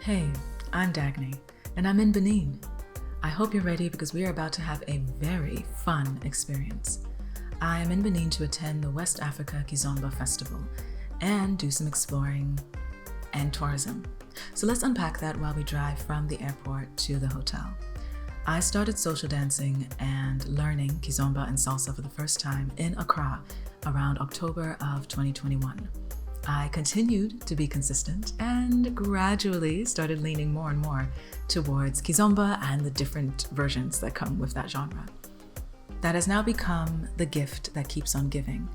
Hey, I'm Dagny, and I'm in Benin. I hope you're ready because we are about to have a very fun experience. I am in Benin to attend the West African Kizomba Festival and do some exploring and tourism. So let's unpack that while we drive from the airport to the hotel. I started social dancing and learning Kizomba and Salsa for the first time in Accra around October of 2021. I continued to be consistent and gradually started leaning more and more towards Kizomba and the different versions that come with that genre. That has now become the gift that keeps on giving,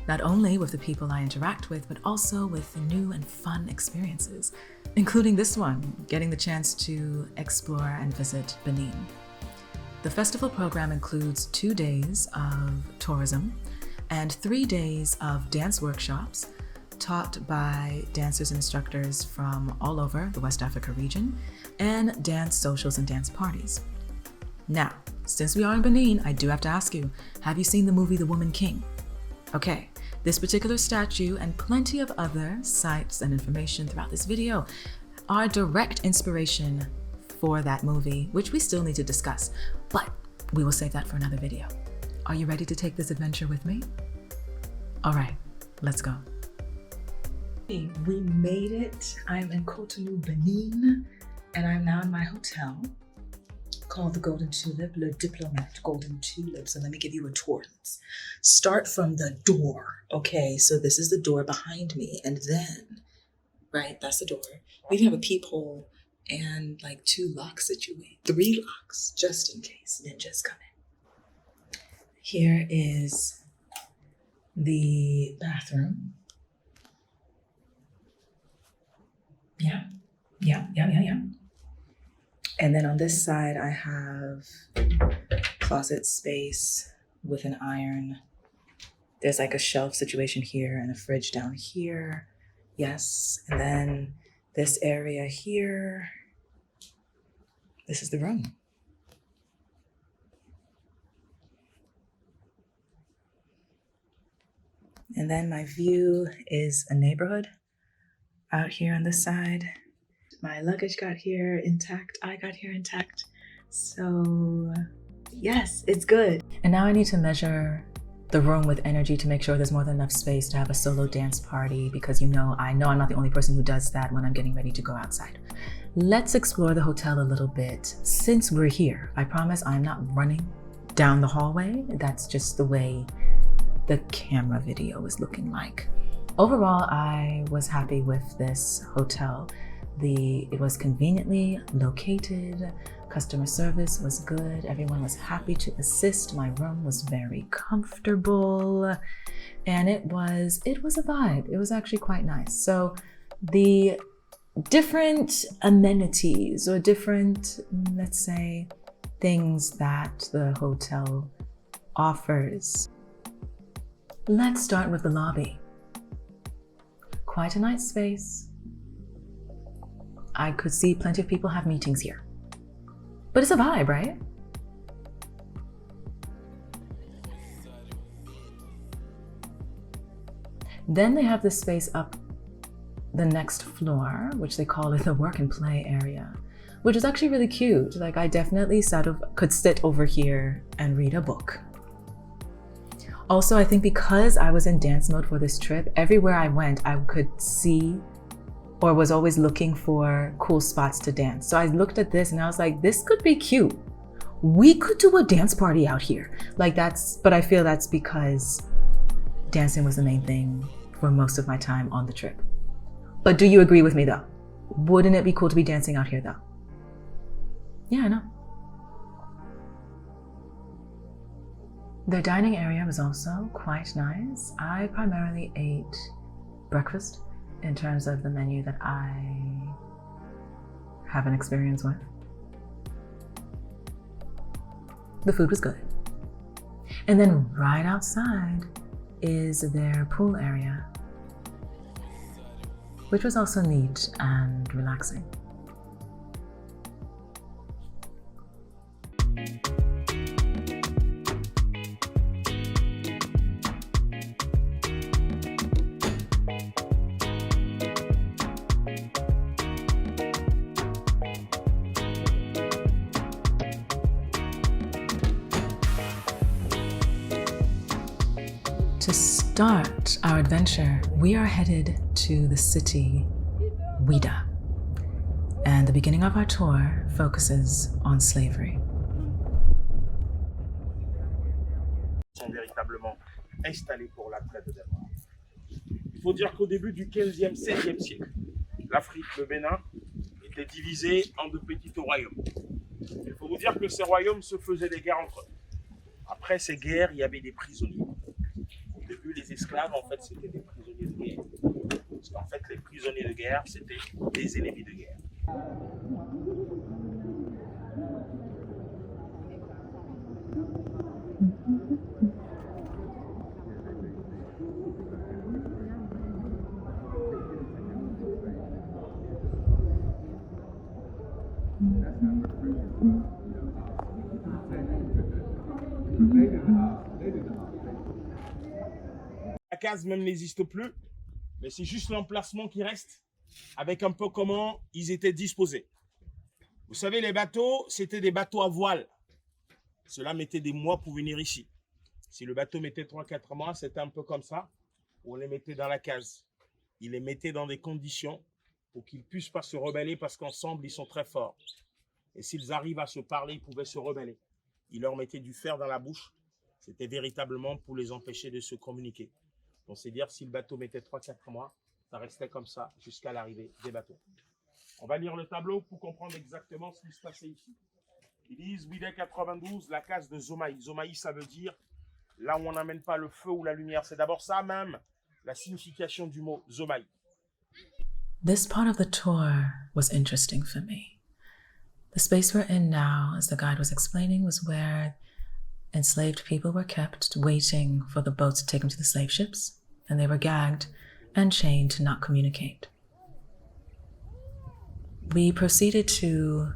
not only with the people I interact with, but also with new and fun experiences, including this one, getting the chance to explore and visit Benin. The festival program includes 2 days of tourism and 3 days of dance workshops taught by dancers and instructors from all over the West Africa region, and dance socials and dance parties. Now, since we are in Benin, I do have to ask you, have you seen the movie The Woman King? Okay, this particular statue and plenty of other sites and information throughout this video are direct inspiration for that movie, which we still need to discuss, but we will save that for another video. Are you ready to take this adventure with me? All right, let's go. We made it. I'm in Cotonou, Benin, and I'm now in my hotel called the Golden Tulip, Le Diplomate Golden Tulip. So let me give you a tour. Let's start from the door. Okay, so this is the door behind me, and then, right, that's the door. We have a peephole and like 2 locks situated, 3 locks, just in case ninjas come in. Here is the bathroom. Yeah. And then on this side, I have closet space with an iron. There's like a shelf situation here and a fridge down here. Yes. And then this area here, this is the room. And then my view is a neighborhood out here on this side. My luggage got here intact. I got here intact. So yes, it's good. And now I need to measure the room with energy to make sure there's more than enough space to have a solo dance party, because I know I'm not the only person who does that when I'm getting ready to go outside. Let's explore the hotel a little bit. Since we're here, I promise I'm not running down the hallway. That's just the way the camera video is looking like. Overall, I was happy with this hotel. It was conveniently located, customer service was good, everyone was happy to assist, my room was very comfortable, and it was a vibe. It was actually quite nice. So the different amenities or different, let's say, things that the hotel offers. Let's start with the lobby. Quite a nice space. I could see plenty of people have meetings here. But it's a vibe, right? Then they have this space up the next floor, which they call it the work and play area, which is actually really cute. Like, I definitely could sit over here and read a book. Also, I think because I was in dance mode for this trip, everywhere I went, I could see or was always looking for cool spots to dance. So I looked at this and I was like, this could be cute. We could do a dance party out here. But I feel that's because dancing was the main thing for most of my time on the trip. But do you agree with me though? Wouldn't it be cool to be dancing out here though? Yeah, I know. The dining area was also quite nice. I primarily ate breakfast in terms of the menu that I have an experience with. The food was good. And then right outside is their pool area, which was also neat and relaxing. To start our adventure, we are headed to the city Ouidah, and the beginning of our tour focuses on slavery. Sont véritablement installés pour la traite des Noirs. Il faut dire qu'au début du 15e, 16e siècle, l'Afrique, le Bénin, était divisé en deux petits royaumes. Il faut vous dire que ces royaumes se faisaient des guerres entre eux. Après ces guerres, il y avait des prisonniers. Au début, les esclaves, en fait, c'était des prisonniers de guerre. Parce qu'en fait, les prisonniers de guerre, c'était des ennemis de guerre. La case même n'existe plus, mais c'est juste l'emplacement qui reste, avec un peu comment ils étaient disposés. Vous savez, les bateaux, c'était des bateaux à voile. Cela mettait des mois pour venir ici. Si le bateau mettait 3-4 mois, c'était un peu comme ça. On les mettait dans la case. Ils les mettaient dans des conditions pour qu'ils ne puissent pas se rebeller parce qu'ensemble, ils sont très forts. Et s'ils arrivent à se parler, ils pouvaient se rebeller. Ils leur mettaient du fer dans la bouche. C'était véritablement pour les empêcher de se communiquer. Donc, c'est dire si le bateau mettait 3-4 mois, ça restait comme ça jusqu'à l'arrivée des bateaux. On va lire le tableau pour comprendre exactement ce qui se passait ici. Ils disent Ouidah 92, la case de Zomaï. Zomaï, ça veut dire là où on n'amène pas le feu ou la lumière. C'est d'abord ça même, la signification du mot Zomaï. This part of the tour was interesting for me. The space we're in now, as the guide was explaining, was where enslaved people were kept waiting for the boats to take them to the slave ships, and they were gagged and chained to not communicate. We proceeded to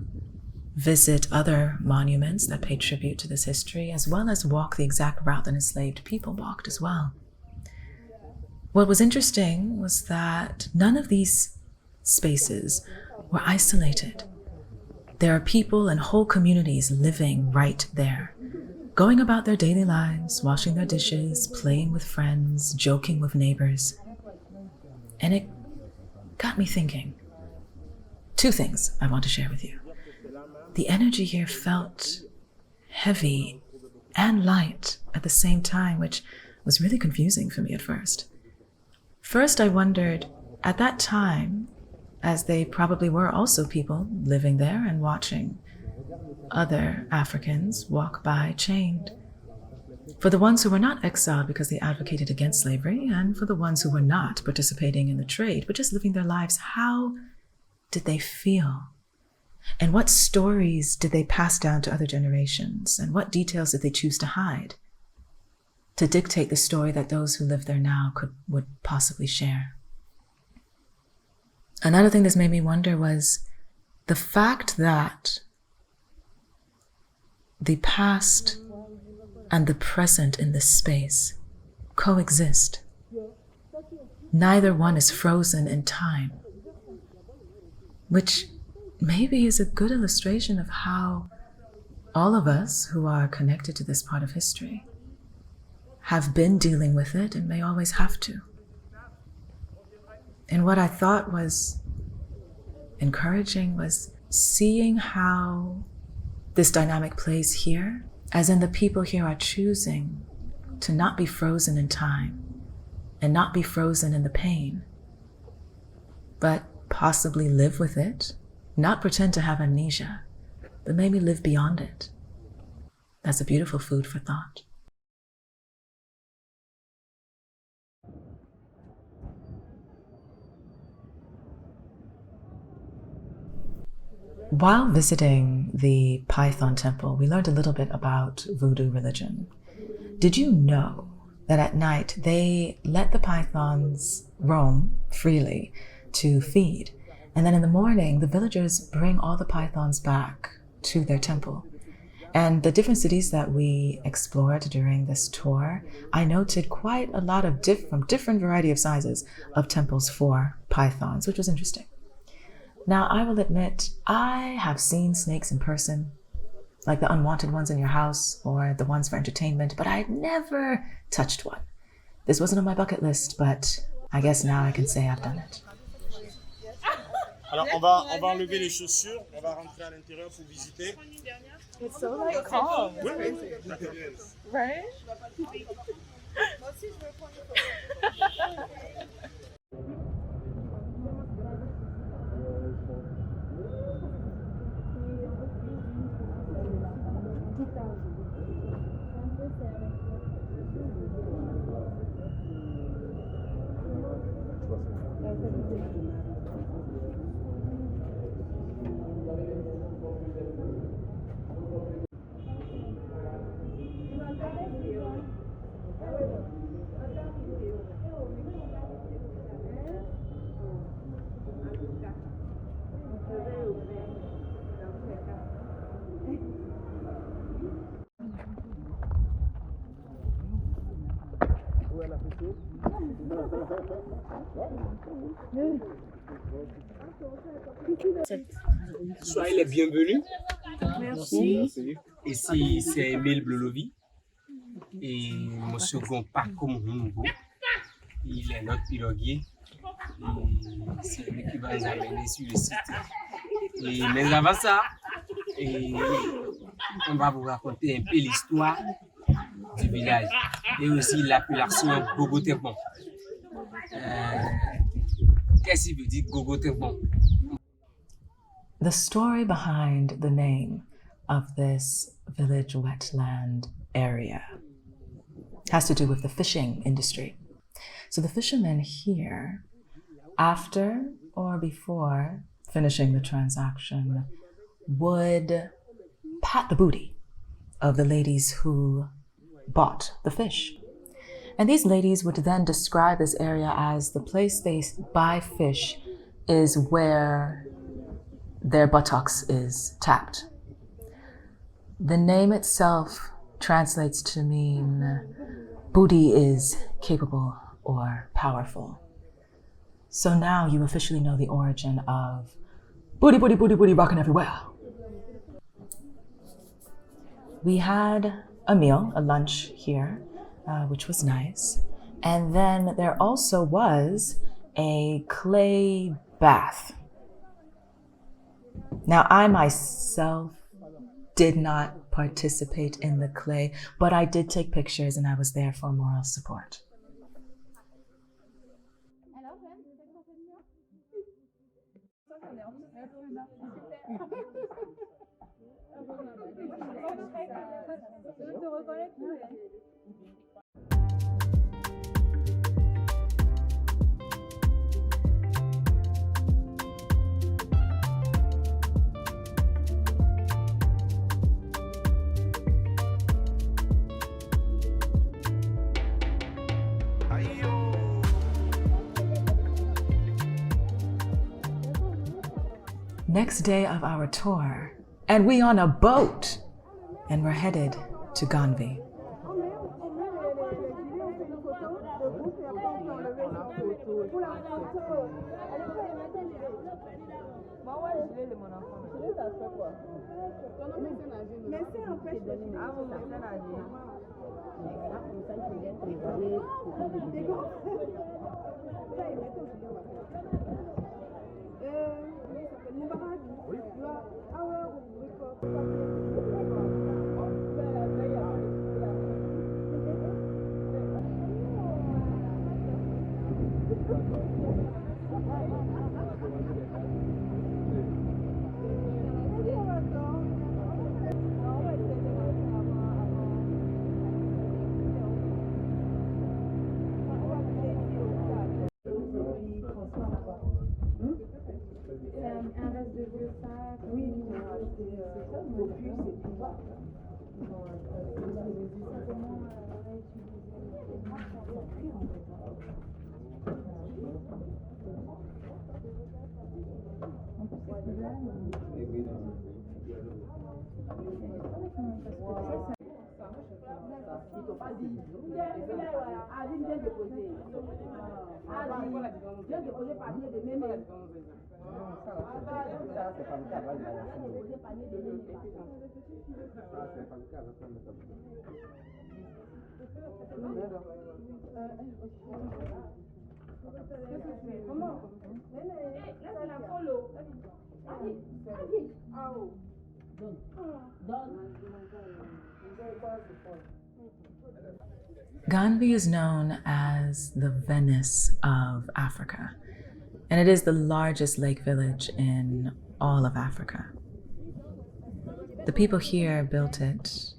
visit other monuments that pay tribute to this history, as well as walk the exact route that enslaved people walked as well. What was interesting was that none of these spaces were isolated. There are people and whole communities living right there, going about their daily lives, washing their dishes, playing with friends, joking with neighbors. And it got me thinking. Two things I want to share with you. The energy here felt heavy and light at the same time, which was really confusing for me at first. First, I wondered, at that time, as they probably were also people living there and watching other Africans walk by chained. For the ones who were not exiled because they advocated against slavery, and for the ones who were not participating in the trade, but just living their lives, how did they feel? And what stories did they pass down to other generations? And what details did they choose to hide to dictate the story that those who live there now would possibly share? Another thing this made me wonder was the fact that the past and the present in this space coexist. Neither one is frozen in time, which maybe is a good illustration of how all of us who are connected to this part of history have been dealing with it and may always have to. And what I thought was encouraging was seeing how this dynamic plays here, as in the people here are choosing to not be frozen in time and not be frozen in the pain, but possibly live with it, not pretend to have amnesia, but maybe live beyond it. That's a beautiful food for thought. While visiting the Python Temple, we learned a little bit about voodoo religion. Did you know that at night they let the pythons roam freely to feed? And then in the morning, the villagers bring all the pythons back to their temple. And the different cities that we explored during this tour, I noted quite a lot of different variety of sizes of temples for pythons, which was interesting. Now, I will admit, I have seen snakes in person, like the unwanted ones in your house or the ones for entertainment, but I had never touched one. This wasn't on my bucket list, but I guess now I can say I've done it. Alors, on va enlever les chaussures, on va rentrer à l'intérieur pour visiter. It's so like calm. Oui, oui, Right? Soyez les bienvenus. Merci. Ici, c'est Emile Blolovi. Et mon second parcours nouveau. Il est notre piroguier. C'est lui qui va nous amener sur le site. Mais avant ça, on va vous raconter un peu l'histoire du village et aussi l'appellation Gogo-Tempon. Qu'est-ce qu'il veut dire Gogo-Tempon? The story behind the name of this village wetland area has to do with the fishing industry. So the fishermen here, after or before finishing the transaction, would pat the booty of the ladies who bought the fish. And these ladies would then describe this area as the place they buy fish is where their buttocks is tapped. The name itself translates to mean booty is capable or powerful. So now you officially know the origin of booty, booty, booty, booty rocking everywhere. We had a meal, a lunch here, which was nice. And then there also was a clay bath. Now, I myself did not participate in the clay, but I did take pictures and I was there for moral support. Next day of our tour, and we on a boat, and we're headed to Ganvie. Ganvie is known as the Venice of Africa, and it is the largest lake village in all of Africa. The people here built it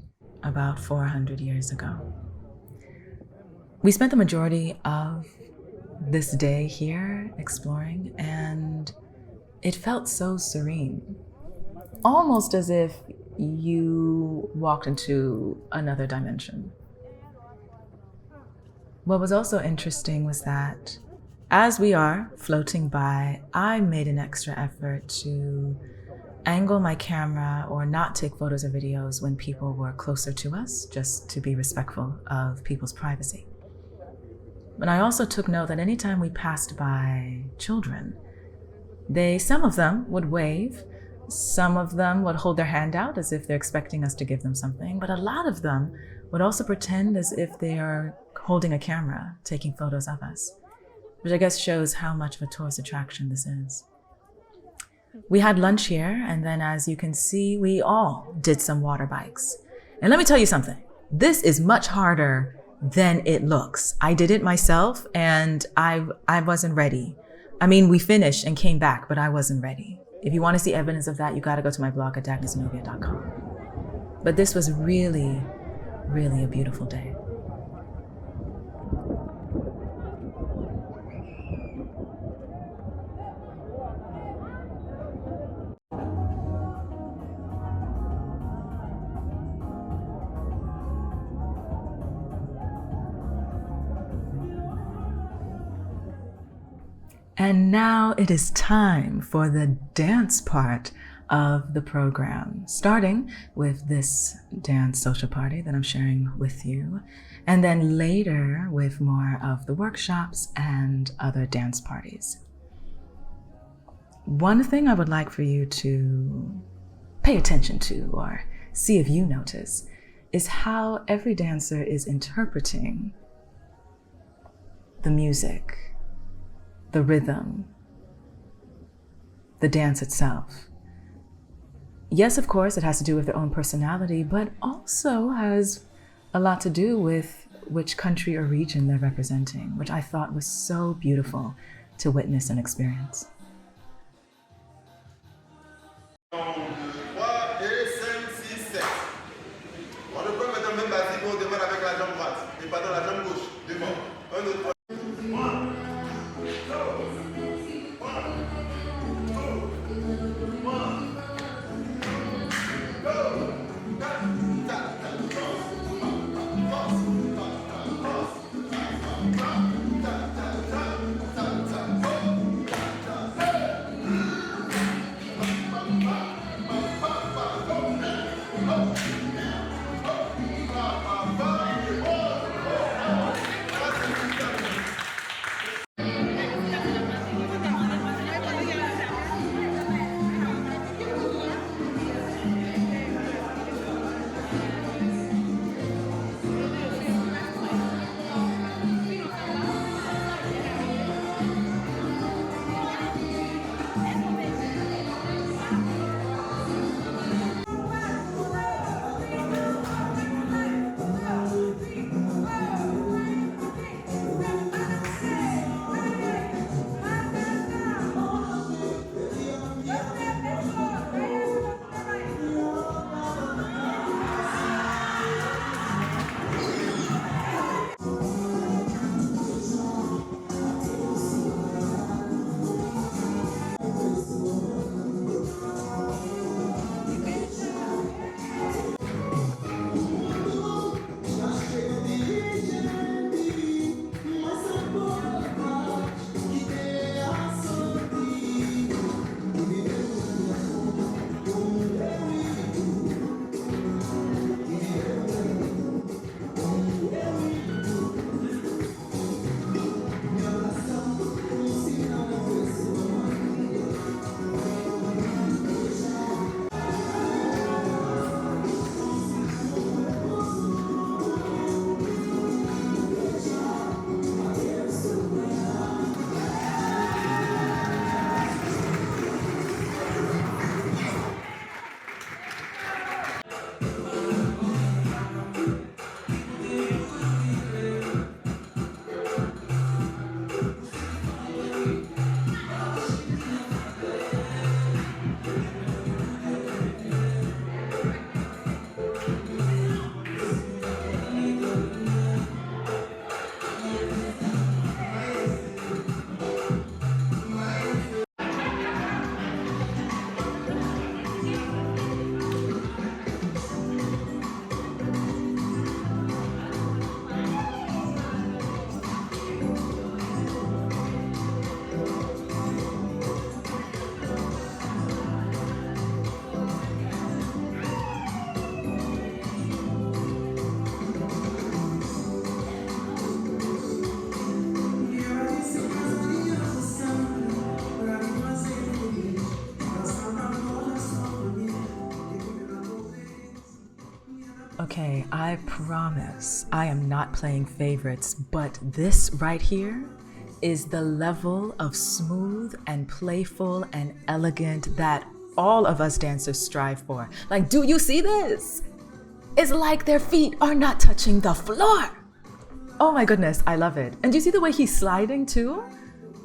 about 400 years ago. We spent the majority of this day here exploring, and it felt so serene, almost as if you walked into another dimension. What was also interesting was that as we are floating by, I made an extra effort to angle my camera or not take photos or videos when people were closer to us, just to be respectful of people's privacy. But I also took note that anytime we passed by children, some of them would wave, some of them would hold their hand out as if they're expecting us to give them something, but a lot of them would also pretend as if they are holding a camera, taking photos of us, which I guess shows how much of a tourist attraction this is. We had lunch here, and then as you can see, we all did some water bikes. And let me tell you something, this is much harder than it looks. I did it myself, and I wasn't ready. I mean, we finished and came back, but I wasn't ready. If you want to see evidence of that, you got to go to my blog at dagnyzenovia.com. But this was really, really a beautiful day. And now it is time for the dance part of the program, starting with this dance social party that I'm sharing with you, and then later with more of the workshops and other dance parties. One thing I would like for you to pay attention to or see if you notice is how every dancer is interpreting the music, the rhythm, the dance itself. Yes, of course, it has to do with their own personality, but also has a lot to do with which country or region they're representing, which I thought was so beautiful to witness and experience. Okay, I promise I am not playing favorites, but this right here is the level of smooth and playful and elegant that all of us dancers strive for. Like, do you see this? It's like their feet are not touching the floor. Oh my goodness, I love it. And do you see the way he's sliding too?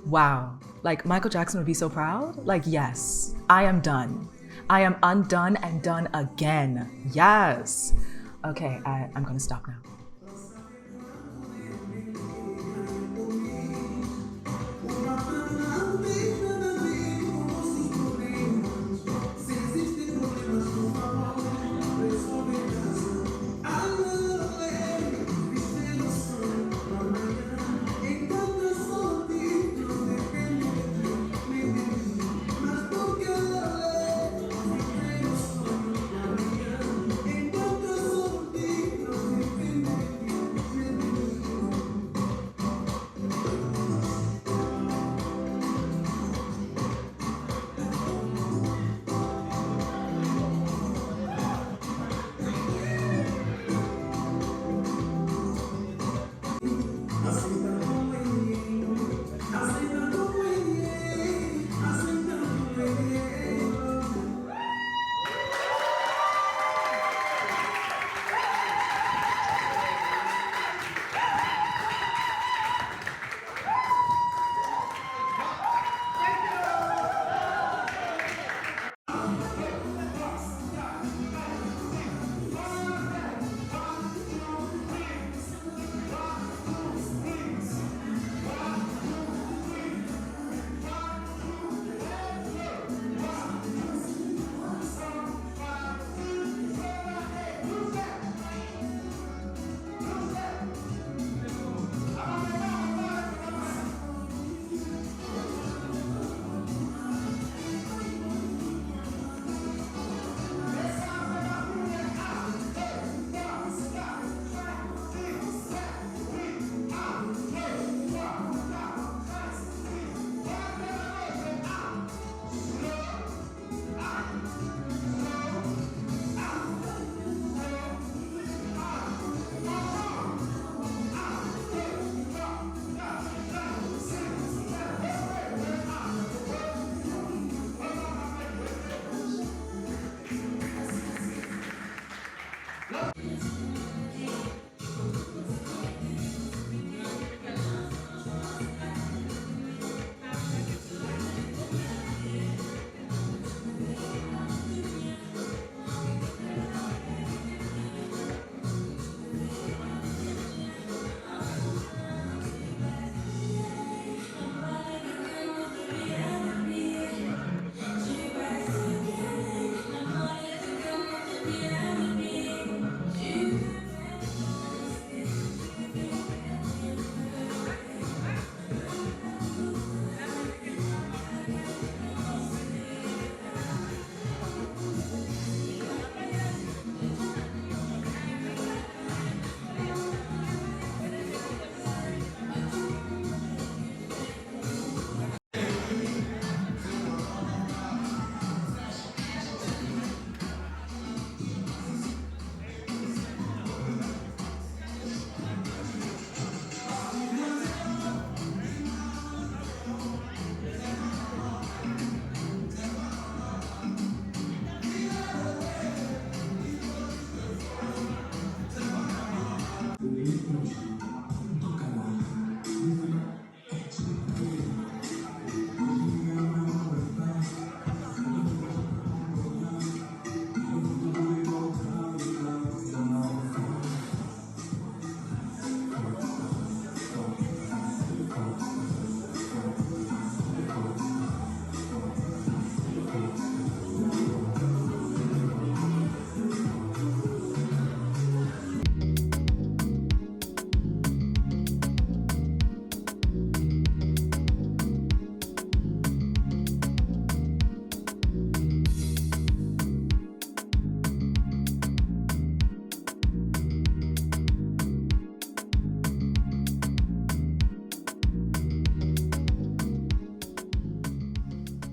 Wow, like Michael Jackson would be so proud. Like, yes, I am done. I am undone and done again. Yes. Okay, I'm gonna stop now.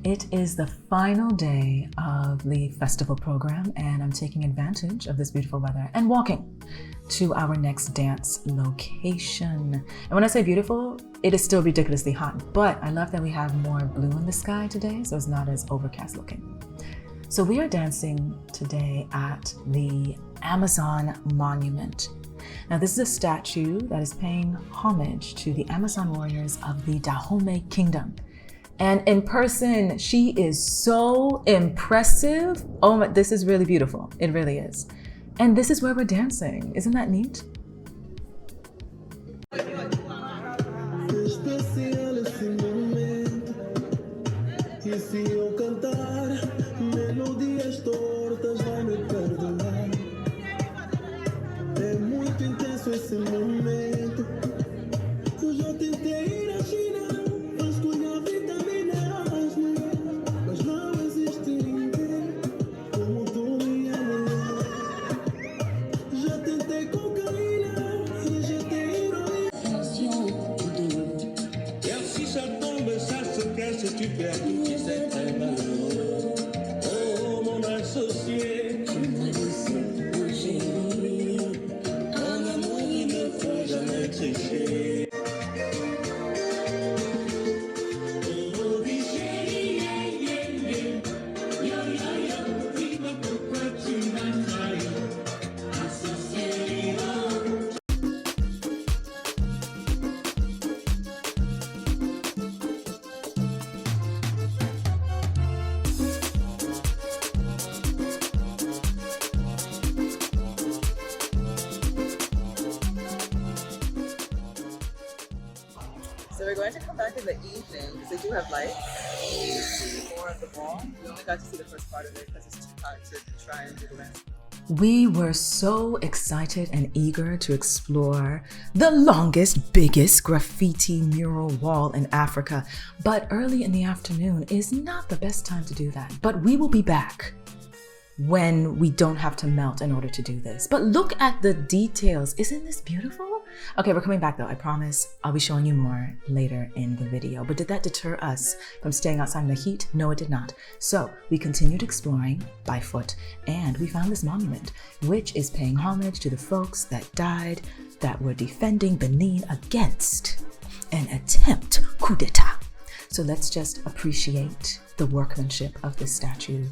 It is the final day of the festival program, and I'm taking advantage of this beautiful weather and walking to our next dance location. And when I say beautiful, it is still ridiculously hot, but I love that we have more blue in the sky today, so it's not as overcast looking. So we are dancing today at the Amazon Monument. Now, this is a statue that is paying homage to the Amazon warriors of the Dahomey Kingdom. And in person, she is so impressive. Oh my, this is really beautiful. It really is. And this is where we're dancing. Isn't that neat? So we're going to come back in the evening because they do have lights more of the wall. We only got to see the first part of it because it's too hot to try and do the rest. We were so excited and eager to explore the longest, biggest graffiti mural wall in Africa. But early in the afternoon is not the best time to do that. But we will be back when we don't have to melt in order to do this. But look at the details. Isn't this beautiful? Okay, we're coming back though, I promise. I'll be showing you more later in the video. But did that deter us from staying outside in the heat? No, it did not. So we continued exploring by foot, and we found this monument, which is paying homage to the folks that died, that were defending Benin against an attempt coup d'etat. So let's just appreciate the workmanship of this statue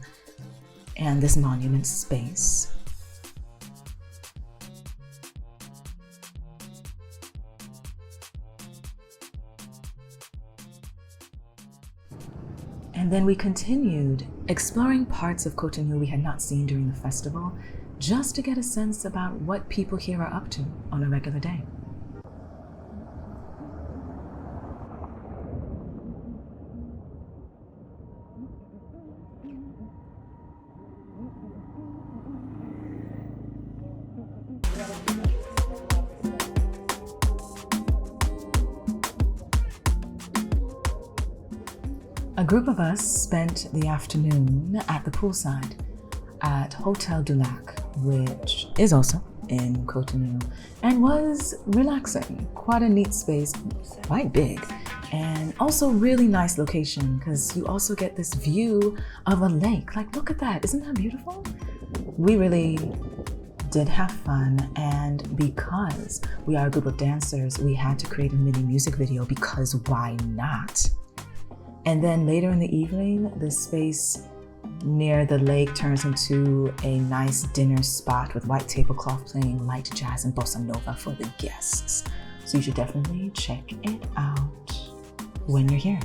and this monument space. And then we continued exploring parts of Cotonou we had not seen during the festival, just to get a sense about what people here are up to on a regular day. A group of us spent the afternoon at the poolside at Hotel du Lac, which is also in Cotonou, and was relaxing. Quite a neat space, quite big, and also really nice location because you also get this view of a lake. Like, look at that, isn't that beautiful? We really did have fun, and because we are a group of dancers, we had to create a mini music video because why not? And then later in the evening, the space near the lake turns into a nice dinner spot with white tablecloth playing light jazz and bossa nova for the guests. So you should definitely check it out when you're here.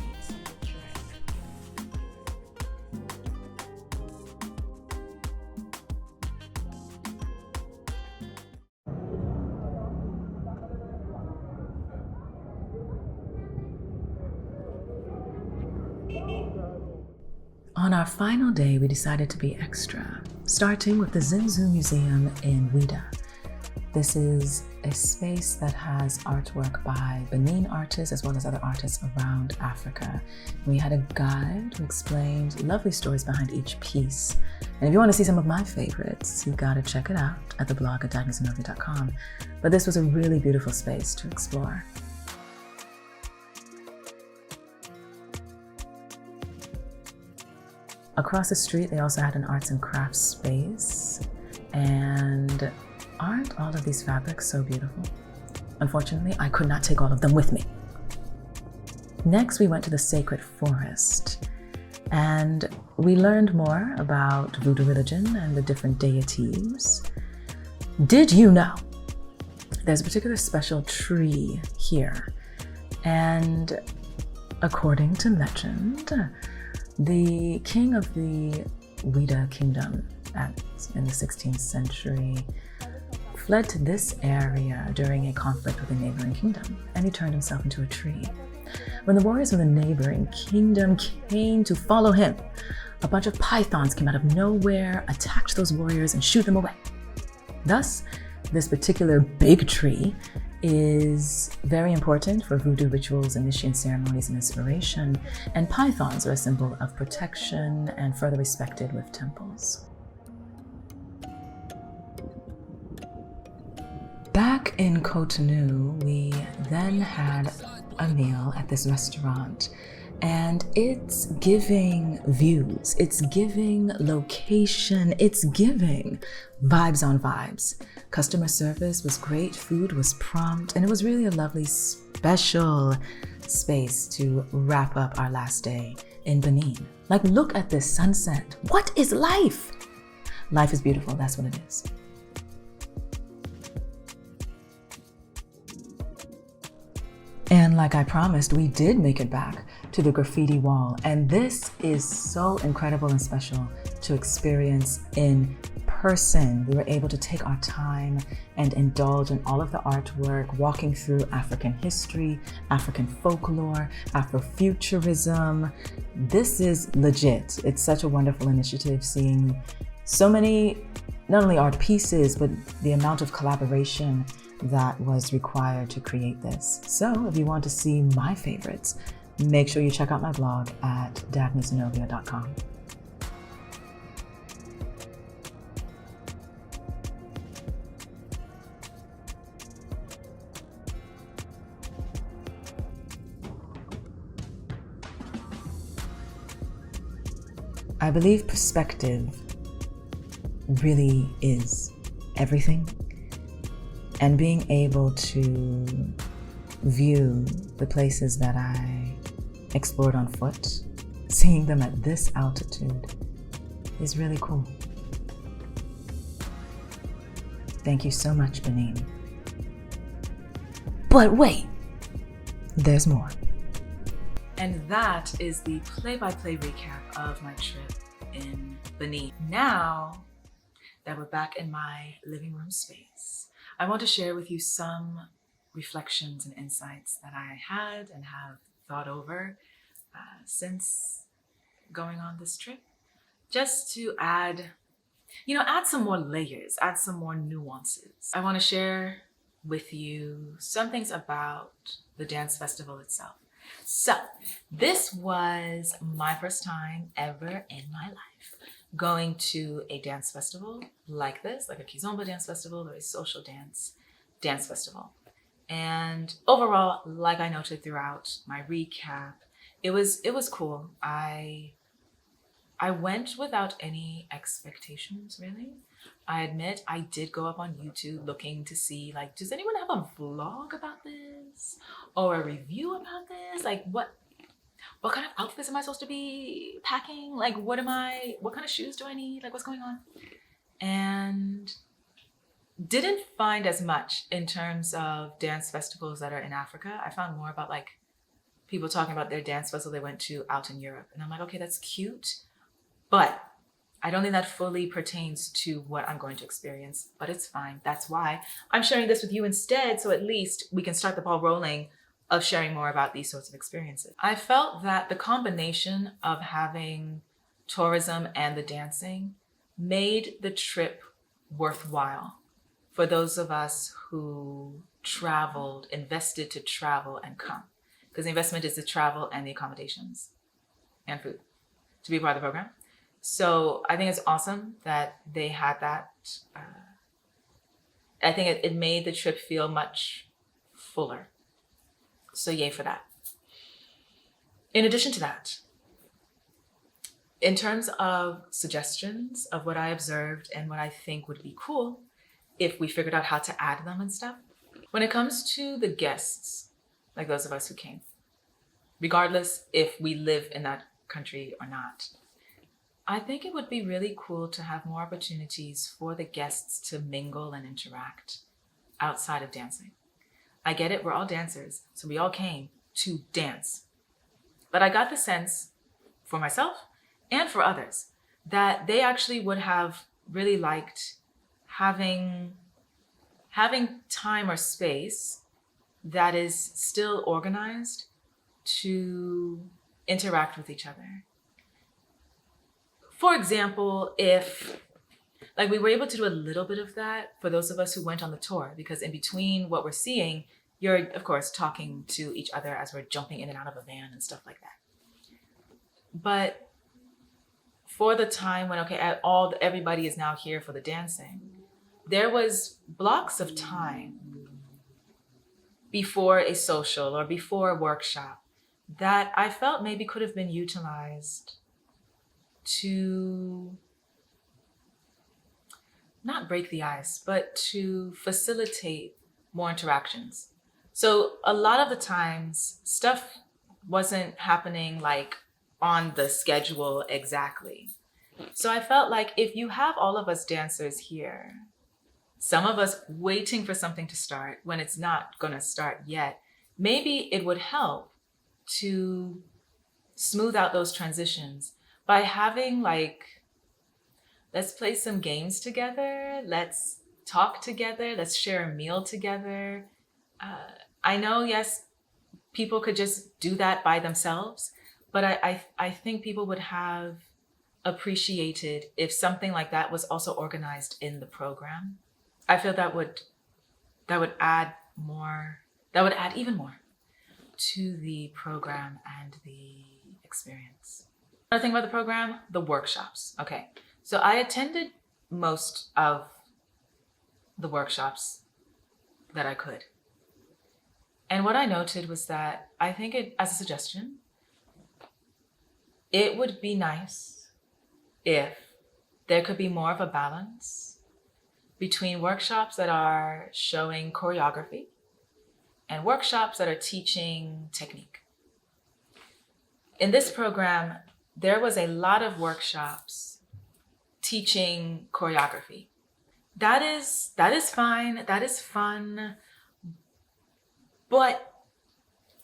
On our final day, we decided to be extra, starting with the Zinzu Museum in Ouidah. This is a space that has artwork by Benin artists as well as other artists around Africa. We had a guide who explained lovely stories behind each piece. And if you want to see some of my favorites, you gotta check it out at the blog at Zenovia.com. But this was a really beautiful space to explore. Across the street, they also had an arts and crafts space. And aren't all of these fabrics so beautiful? Unfortunately, I could not take all of them with me. Next, we went to the sacred forest, and we learned more about voodoo religion and the different deities. Did you know there's a particular special tree here? And according to legend, the king of the Ouidah kingdom in the 16th century fled to this area during a conflict with a neighboring kingdom, and he turned himself into a tree. When the warriors of the neighboring kingdom came to follow him, a bunch of pythons came out of nowhere, attacked those warriors, and shooed them away. Thus, this particular big tree is very important for voodoo rituals, initiation ceremonies, and inspiration, and pythons are a symbol of protection and further respected with temples. Back in Cotonou, we then had a meal at this restaurant, and it's giving views, it's giving location, it's giving vibes on vibes. Customer service was great, food was prompt, and it was really a lovely, special space to wrap up our last day in Benin. Like, look at this sunset. What is life? Life is beautiful, that's what it is. And like I promised, we did make it back to the Graffiti Wall. And this is so incredible and special to experience in person. We were able to take our time and indulge in all of the artwork, walking through African history, African folklore, Afrofuturism. This is legit. It's such a wonderful initiative, seeing so many, not only art pieces, but the amount of collaboration that was required to create this. So if you want to see my favorites, make sure you check out my blog at dagnyzenovia.com. I believe perspective really is everything. And being able to view the places that I explored on foot, seeing them at this altitude is really cool. Thank you so much, Benin. But wait, there's more. And that is the play-by-play recap of my trip in Benin. Now that we're back in my living room space, I want to share with you some reflections and insights that I had and have thought over since going on this trip, just to add some more layers, add some more nuances. I want to share with you some things about the dance festival itself. So this was my first time ever in my life going to a dance festival like this, like a Kizomba dance festival or a social dance festival. And overall, like I noted throughout my recap, it was cool. I went without any expectations, really. I admit I did go up on YouTube looking to see, like, does anyone have a vlog about this or a review about this? Like, what kind of outfits am I supposed to be packing? Like, what kind of shoes do I need? Like, what's going on? And didn't find as much in terms of dance festivals that are in Africa. I found more about like people talking about their dance festival they went to out in Europe. And I'm like, okay, that's cute, but I don't think that fully pertains to what I'm going to experience, but it's fine. That's why I'm sharing this with you instead, so at least we can start the ball rolling of sharing more about these sorts of experiences. I felt that the combination of having tourism and the dancing made the trip worthwhile for those of us who traveled, invested to travel and come. Because the investment is the travel and the accommodations and food to be part of the program. So I think it's awesome that they had that. I think it made the trip feel much fuller. So yay for that. In addition to that, In terms of suggestions of what I observed and what I think would be cool if we figured out how to add them and stuff, when it comes to the guests, like those of us who came, regardless if we live in that country or not, I think it would be really cool to have more opportunities for the guests to mingle and interact outside of dancing. I get it, we're all dancers, so we all came to dance. But I got the sense for myself and for others that they actually would have really liked having time or space that is still organized to interact with each other. For example, if like we were able to do a little bit of that for those of us who went on the tour, because in between what we're seeing, you're of course talking to each other as we're jumping in and out of a van and stuff like that. But for the time when everybody is now here for the dancing, there was blocks of time before a social or before a workshop that I felt maybe could have been utilized to not break the ice, but to facilitate more interactions. So a lot of the times stuff wasn't happening like on the schedule exactly. So I felt like if you have all of us dancers here, some of us waiting for something to start when it's not going to start yet, maybe it would help to smooth out those transitions by having like, let's play some games together, let's talk together, let's share a meal together. I know, yes, people could just do that by themselves, but I think people would have appreciated if something like that was also organized in the program. I feel that would add even more to the program and the experience. Another thing about the program, the workshops. Okay, so I attended most of the workshops that I could. And what I noted was that I think as a suggestion, it would be nice if there could be more of a balance between workshops that are showing choreography and workshops that are teaching technique. In this program, there was a lot of workshops teaching choreography. That is fine, that is fun, but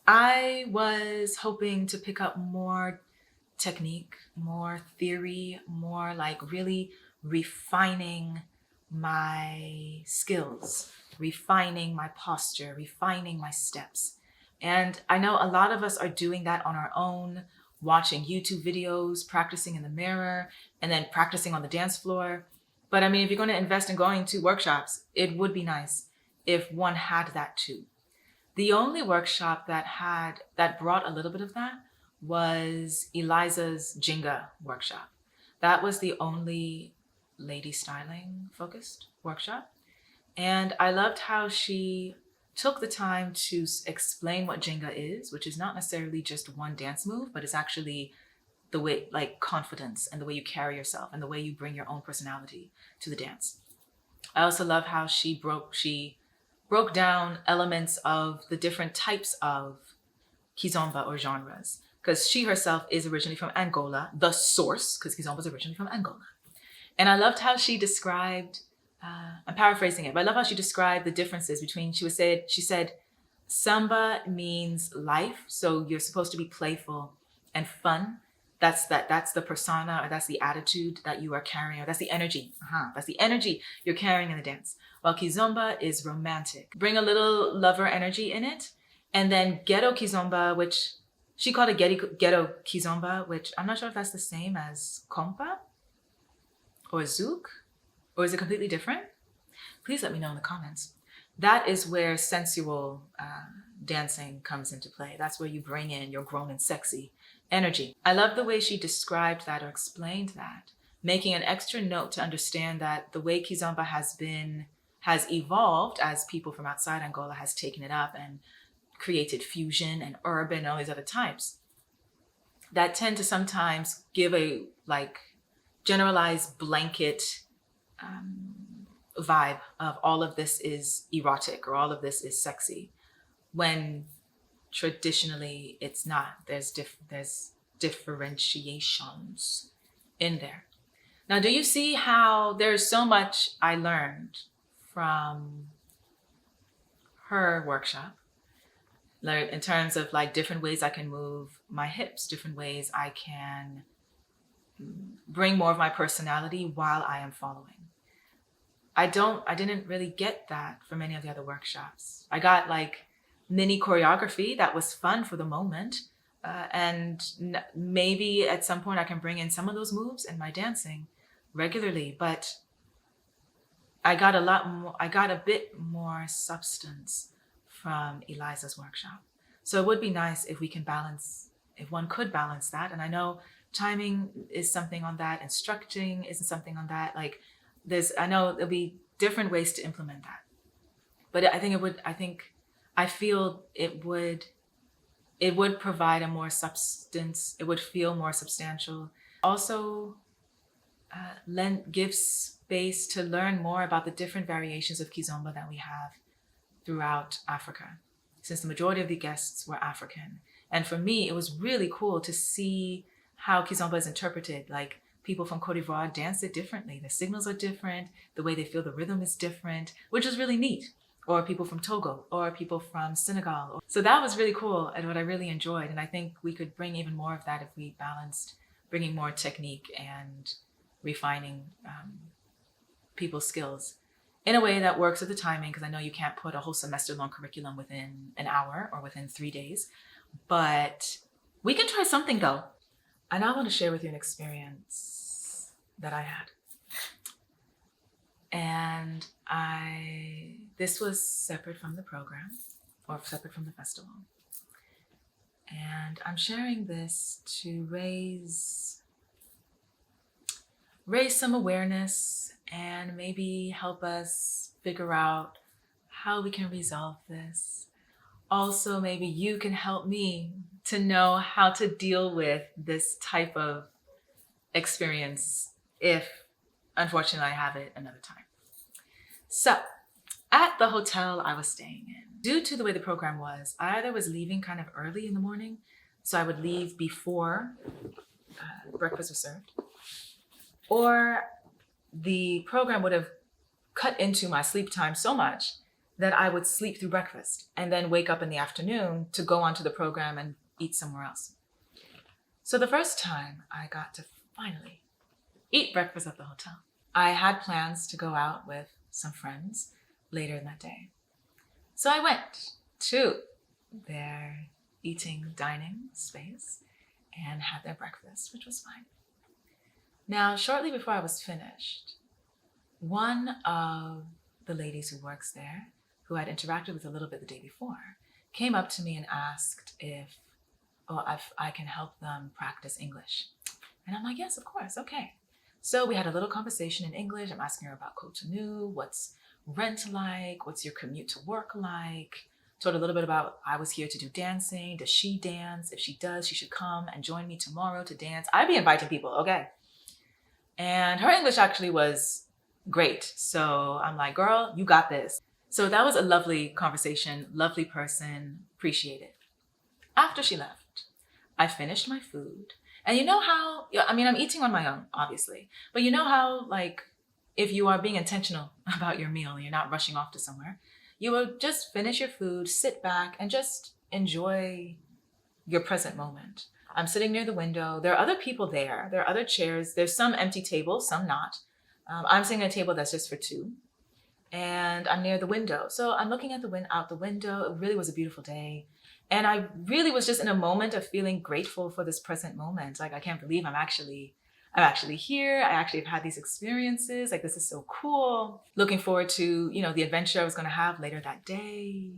I was hoping to pick up more technique, more theory, more like really refining my skills, refining my posture, refining my steps. And I know a lot of us are doing that on our own, watching YouTube videos, practicing in the mirror, and then practicing on the dance floor. But I mean, if you're going to invest in going to workshops, it would be nice if one had that too. The only workshop that brought a little bit of that was Eliza's Jenga workshop. That was the only lady styling focused workshop. And I loved how she took the time to explain what Jenga is, which is not necessarily just one dance move, but it's actually the way, like confidence and the way you carry yourself and the way you bring your own personality to the dance. I also love how she broke down elements of the different types of Kizomba or genres, because she herself is originally from Angola, the source, because Kizomba is originally from Angola. And I loved how she described, I'm paraphrasing it, but I love how she described the differences between, she said, samba means life. So you're supposed to be playful and fun. That's the persona, or that's the attitude that you are carrying, or that's the energy. That's the energy you're carrying in the dance. While Kizomba is romantic. Bring a little lover energy in it. And then ghetto Kizomba, which she called it ghetto Kizomba, which I'm not sure if that's the same as compa or zouk, or is it completely different? Please let me know in the comments. That is where sensual dancing comes into play. That's where you bring in your grown and sexy energy. I love the way she described that or explained that, making an extra note to understand that the way Kizomba has evolved as people from outside Angola has taken it up and created fusion and urban and all these other types that tend to sometimes give a like generalized blanket vibe of all of this is erotic or all of this is sexy, when traditionally it's not. There's differentiations in there. Now, do you see how there's so much I learned from her workshop, like in terms of like different ways I can move my hips, different ways I can bring more of my personality while I am following. I didn't really get that from any of the other workshops. I got like mini choreography that was fun for the moment. And maybe at some point I can bring in some of those moves in my dancing regularly, but I got a bit more substance from Eliza's workshop. So it would be nice if one could balance that. And I know timing is something on that, instructing is something on that. Like I know there'll be different ways to implement that. But I feel it would provide a more substance. It would feel more substantial. Also, give space to learn more about the different variations of Kizomba that we have throughout Africa, since the majority of the guests were African. And for me, it was really cool to see how Kizomba is interpreted. Like people from Cote d'Ivoire dance it differently. The signals are different. The way they feel the rhythm is different, which is really neat. Or people from Togo, or people from Senegal. So that was really cool and what I really enjoyed. And I think we could bring even more of that if we balanced bringing more technique and refining people's skills in a way that works with the timing, because I know you can't put a whole semester-long curriculum within an hour or within 3 days, but we can try something though. And I want to share with you an experience that I had. And this was separate from the program or separate from the festival. And I'm sharing this to raise some awareness and maybe help us figure out how we can resolve this. Also, maybe you can help me to know how to deal with this type of experience if, unfortunately, I have it another time. So, at the hotel I was staying in, due to the way the program was, I either was leaving kind of early in the morning, so I would leave before breakfast was served, or the program would have cut into my sleep time so much that I would sleep through breakfast and then wake up in the afternoon to go onto the program and eat somewhere else. So the first time I got to finally eat breakfast at the hotel, I had plans to go out with some friends later in that day. So I went to their dining space and had their breakfast, which was fine. Now, shortly before I was finished, one of the ladies who works there, who I'd interacted with a little bit the day before, came up to me and asked if I can help them practice English. And I'm like, yes, of course, okay. So we had a little conversation in English. I'm asking her about Cotonou, what's rent like, what's your commute to work like. Told a little bit about I was here to do dancing. Does she dance? If she does, she should come and join me tomorrow to dance. I'd be inviting people, okay. And her English actually was great. So I'm like, girl, you got this. So that was a lovely conversation, lovely person, appreciate it. After she left, I finished my food. And you know how, I'm eating on my own, obviously, but you know how, like, if you are being intentional about your meal and you're not rushing off to somewhere, you will just finish your food, sit back, and just enjoy your present moment. I'm sitting near the window. There are other people there. There are other chairs. There's some empty tables, some not. I'm sitting at a table that's just for two. And I'm near the window. So I'm looking at out the window. It really was a beautiful day. And I really was just in a moment of feeling grateful for this present moment. Like, I can't believe I'm actually here. I actually have had these experiences. Like, this is so cool. Looking forward to, the adventure I was going to have later that day.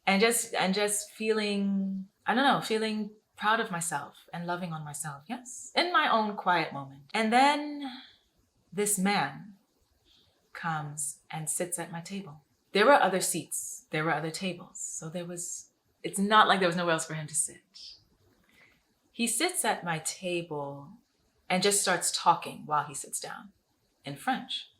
And just feeling, feeling proud of myself and loving on myself. Yes, in my own quiet moment. And then this man comes and sits at my table. There were other seats. There were other tables. So it's not like there was nowhere else for him to sit. He sits at my table and just starts talking while he sits down in French.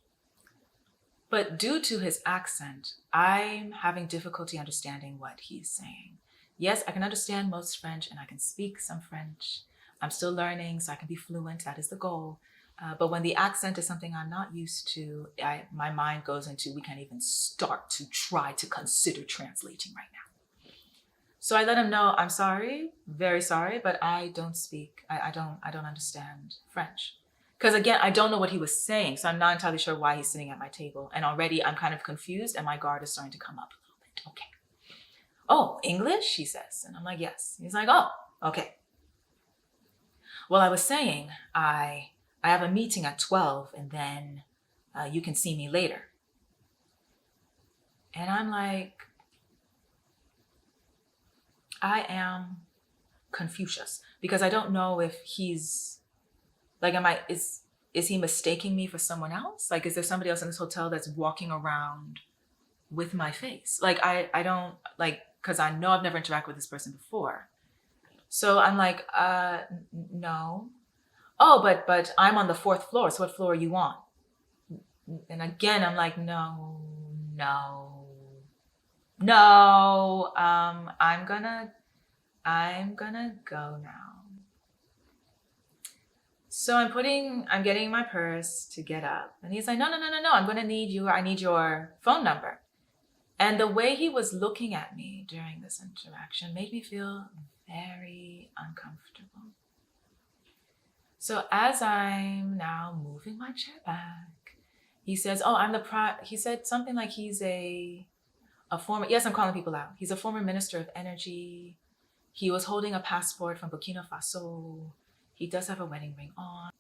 But due to his accent, I'm having difficulty understanding what he's saying. Yes, I can understand most French and I can speak some French. I'm still learning, so I can be fluent. That is the goal. But when the accent is something I'm not used to, my mind goes into, we can't even start to try to consider translating right now. So I let him know, I'm sorry, very sorry, but I don't speak, I don't understand French. Because again, I don't know what he was saying, so I'm not entirely sure why he's sitting at my table. And already I'm kind of confused and my guard is starting to come up a little bit. Okay. Oh, English, he says. And I'm like, yes. He's like, oh, okay. Well, I was saying, I have a meeting at 12 and then you can see me later. And I'm like, I am Confucius because I don't know if he's like, is he mistaking me for someone else? Like, is there somebody else in this hotel that's walking around with my face? Like, I don't, like, because I know I've never interacted with this person before. So I'm like, no. Oh, but I'm on the 4th floor. So what floor are you on? And again, I'm like, no. I'm gonna go now. So I'm getting my purse to get up. And he's like, no. I'm gonna need you. I need your phone number. And the way he was looking at me during this interaction made me feel very uncomfortable. So as I'm now moving my chair back, he says, oh, he said something like he's a former, yes, I'm calling people out. He's a former minister of energy. He was holding a passport from Burkina Faso. He does have a wedding ring on.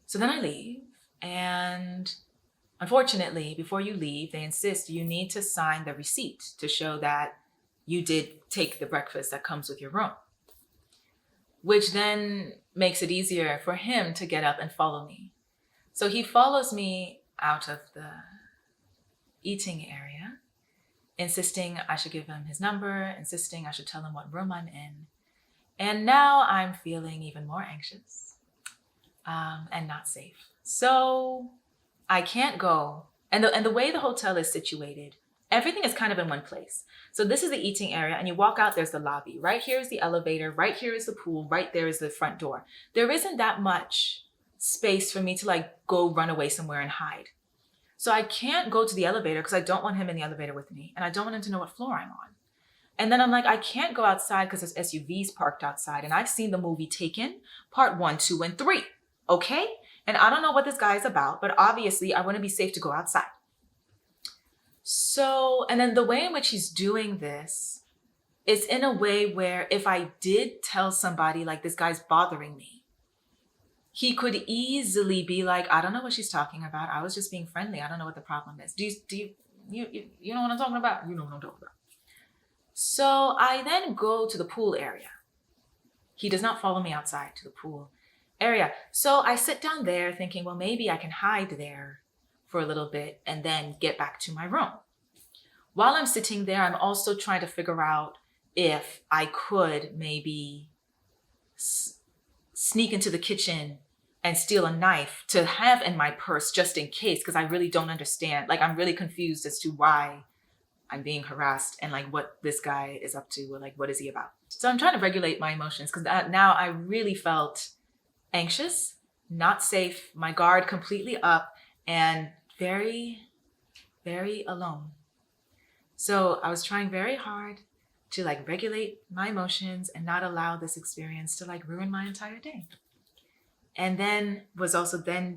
So then I leave, and unfortunately, before you leave, they insist you need to sign the receipt to show that you did take the breakfast that comes with your room, which then makes it easier for him to get up and follow me. So he follows me out of the eating area, insisting I should give him his number, insisting I should tell him what room I'm in. And now I'm feeling even more anxious and not safe. So I can't go. And the way the hotel is situated, everything is kind of in one place. So this is the eating area, and you walk out, there's the lobby. Right here is the elevator. Right here is the pool. Right there is the front door. There isn't that much space for me to like go run away somewhere and hide. So I can't go to the elevator because I don't want him in the elevator with me. And I don't want him to know what floor I'm on. And then I'm like, I can't go outside because there's SUVs parked outside. And I've seen the movie Taken, part 1, 2, and 3. Okay? And I don't know what this guy is about, but obviously I want to be safe to go outside. So, and then the way in which he's doing this is in a way where if I did tell somebody like this guy's bothering me, he could easily be like, I don't know what she's talking about. I was just being friendly. I don't know what the problem is. Do you know what I'm talking about? You know what I'm talking about. So I then go to the pool area. He does not follow me outside to the pool area. So I sit down there thinking, well, maybe I can hide there for a little bit and then get back to my room. While I'm sitting there, I'm also trying to figure out if I could maybe sneak into the kitchen and steal a knife to have in my purse just in case, because I really don't understand. Like, I'm really confused as to why I'm being harassed and like what this guy is up to, or like what is he about. So I'm trying to regulate my emotions because now I really felt anxious, not safe, my guard completely up, and very, very alone. So I was trying very hard to like regulate my emotions and not allow this experience to like ruin my entire day. And then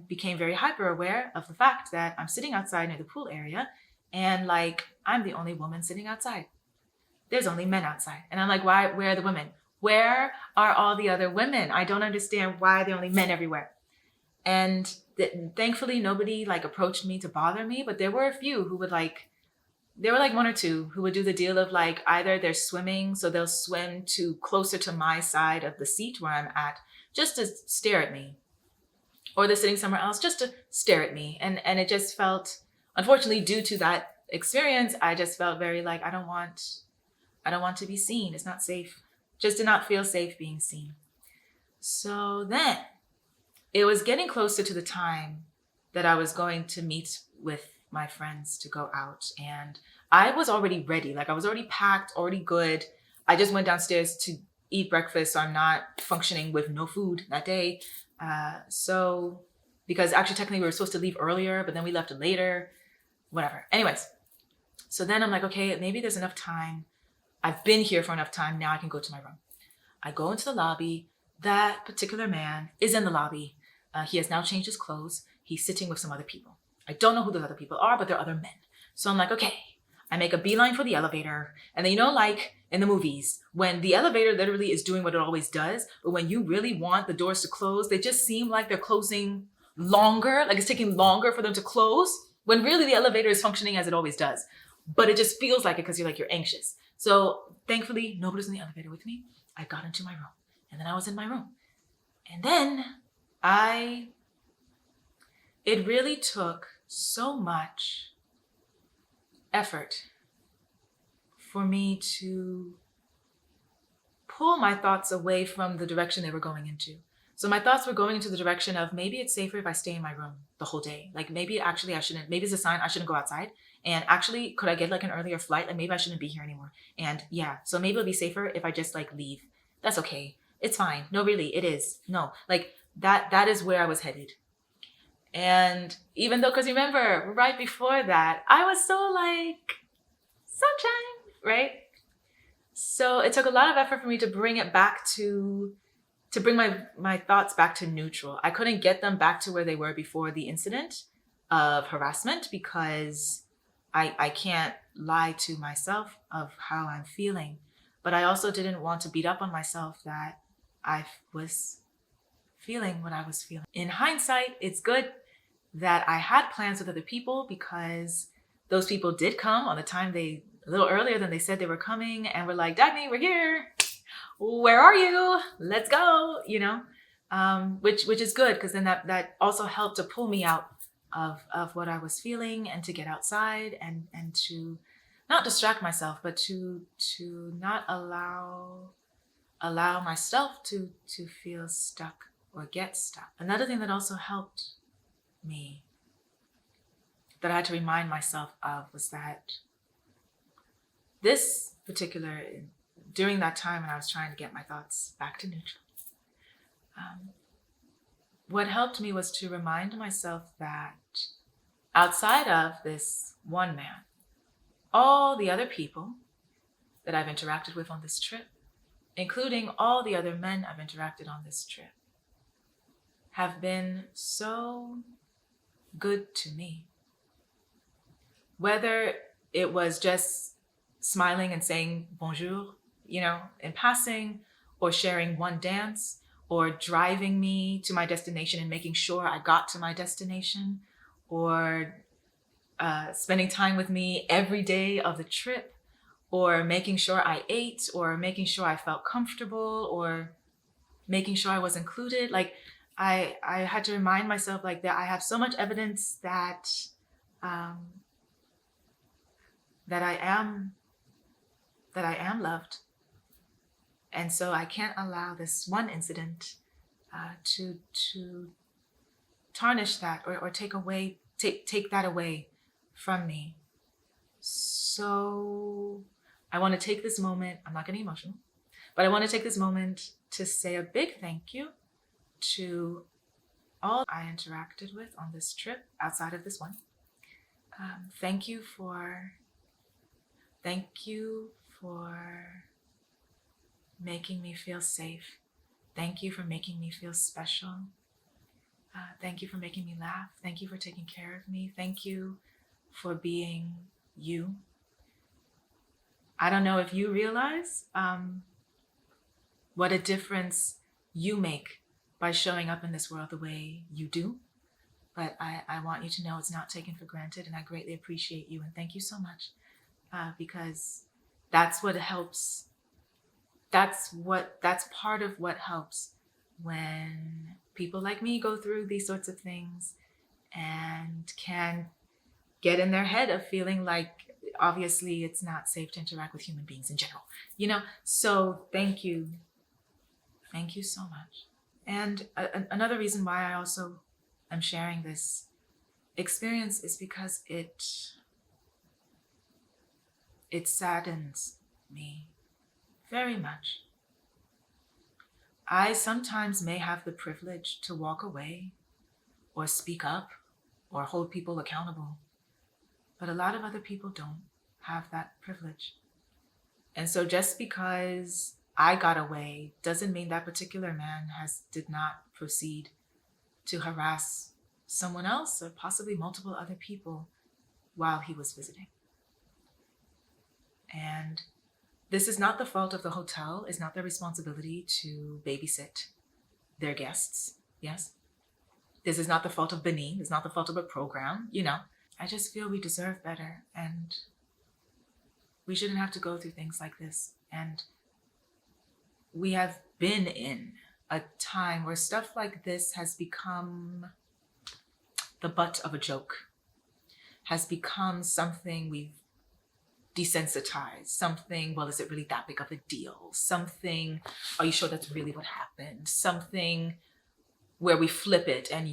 became very hyper aware of the fact that I'm sitting outside near the pool area and like I'm the only woman sitting outside. There's only men outside. And I'm like, why? Where are the women? Where are all the other women? I don't understand why there are only men everywhere. And thankfully nobody like approached me to bother me, but there were a few who would like, there were like 1 or 2 who would do the deal of like, either they're swimming, so they'll swim to closer to my side of the seat where I'm at, just to stare at me. Or they're sitting somewhere else just to stare at me. And it just felt, unfortunately, due to that experience, I just felt very like, I don't want to be seen. It's not safe. Just did not feel safe being seen. So then it was getting closer to the time that I was going to meet with my friends to go out. And I was already ready. Like I was already packed, already good. I just went downstairs to eat breakfast. So I'm not functioning with no food that day. So because actually technically we were supposed to leave earlier, but then we left later, whatever. Anyways, so then I'm like, okay, maybe there's enough time. I've been here for enough time. Now I can go to my room. I go into the lobby. That particular man is in the lobby. He has now changed his clothes. He's sitting with some other people. I don't know who those other people are, but they're other men. So I'm like, okay, I make a beeline for the elevator. And then, like in the movies, when the elevator literally is doing what it always does, but when you really want the doors to close, they just seem like they're closing longer, like it's taking longer for them to close, when really the elevator is functioning as it always does. But it just feels like it because you're anxious. So thankfully, nobody's in the elevator with me. I got into my room. And then I was in my room. And then it really took so much effort for me to pull my thoughts away from the direction they were going into. So my thoughts were going into the direction of maybe it's safer if I stay in my room the whole day. Like maybe actually I shouldn't, maybe it's a sign I shouldn't go outside. And actually, could I get an earlier flight? Like maybe I shouldn't be here anymore. And yeah, so maybe it'll be safer if I just leave. That's okay. It's fine. No, really, it is. No, that is where I was headed. And even though, because remember, right before that, I was so sunshine, right? So it took a lot of effort for me to bring it back to bring my thoughts back to neutral. I couldn't get them back to where they were before the incident of harassment because I can't lie to myself of how I'm feeling. But I also didn't want to beat up on myself that I was feeling what I was feeling. In hindsight, it's good that I had plans with other people because those people did come on the time a little earlier than they said they were coming and were like, Dagny, we're here. Where are you? Let's go, which is good because then that also helped to pull me out of what I was feeling and to get outside and to not distract myself, but to not allow myself to feel stuck or get stuck. Another thing that also helped me that I had to remind myself of was that this particular, during that time when I was trying to get my thoughts back to neutral, what helped me was to remind myself that outside of this one man, all the other people that I've interacted with on this trip, including all the other men I've interacted on this trip, have been so good to me. Whether it was just smiling and saying bonjour, in passing, or sharing one dance, or driving me to my destination and making sure I got to my destination, or spending time with me every day of the trip, or making sure I ate, or making sure I felt comfortable, or making sure I was included. I had to remind myself that I have so much evidence that that I am loved. And so I can't allow this one incident to tarnish that or take that away from me. So I want to take this moment, I'm not getting emotional, but I want to take this moment to say a big thank you to all I interacted with on this trip outside of this one. Thank you for making me feel safe. Thank you for making me feel special. Thank you for making me laugh. Thank you for taking care of me. Thank you for being you. I don't know if you realize what a difference you make by showing up in this world the way you do. But I want you to know it's not taken for granted, and I greatly appreciate you. And thank you so much because that's what helps. That's part of what helps when people like me go through these sorts of things and can get in their head of feeling like obviously it's not safe to interact with human beings in general, So thank you. Thank you so much. And another reason why I also am sharing this experience is because it saddens me very much. I sometimes may have the privilege to walk away or speak up or hold people accountable, but a lot of other people don't have that privilege. And so just because I got away doesn't mean that particular man did not proceed to harass someone else or possibly multiple other people while he was visiting. And this is not the fault of the hotel. It's not their responsibility to babysit their guests. Yes. This is not the fault of Benin. It's not the fault of a program. I just feel we deserve better, and we shouldn't have to go through things like this. And we have been in a time where stuff like this has become the butt of a joke, has become something we've desensitized, something, well, is it really that big of a deal? Something, are you sure that's really what happened? Something where we flip it and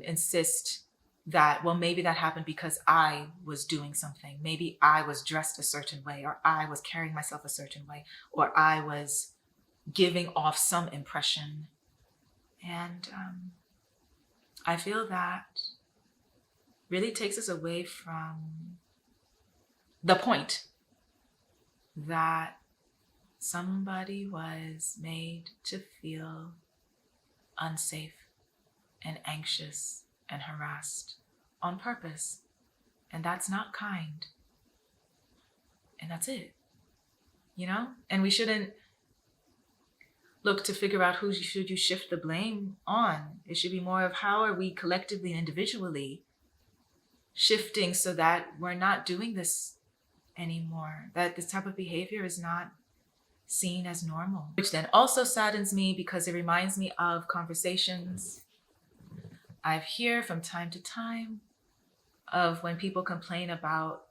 insist that, well, maybe that happened because I was doing something. Maybe I was dressed a certain way, or I was carrying myself a certain way, or I was giving off some impression. And I feel that really takes us away from the point that somebody was made to feel unsafe and anxious and harassed on purpose. And that's not kind. And that's it. And we shouldn't look to figure out who should you shift the blame on. It should be more of how are we collectively and individually shifting so that we're not doing this anymore, that this type of behavior is not seen as normal. Which then also saddens me because it reminds me of conversations I've heard from time to time of when people complain about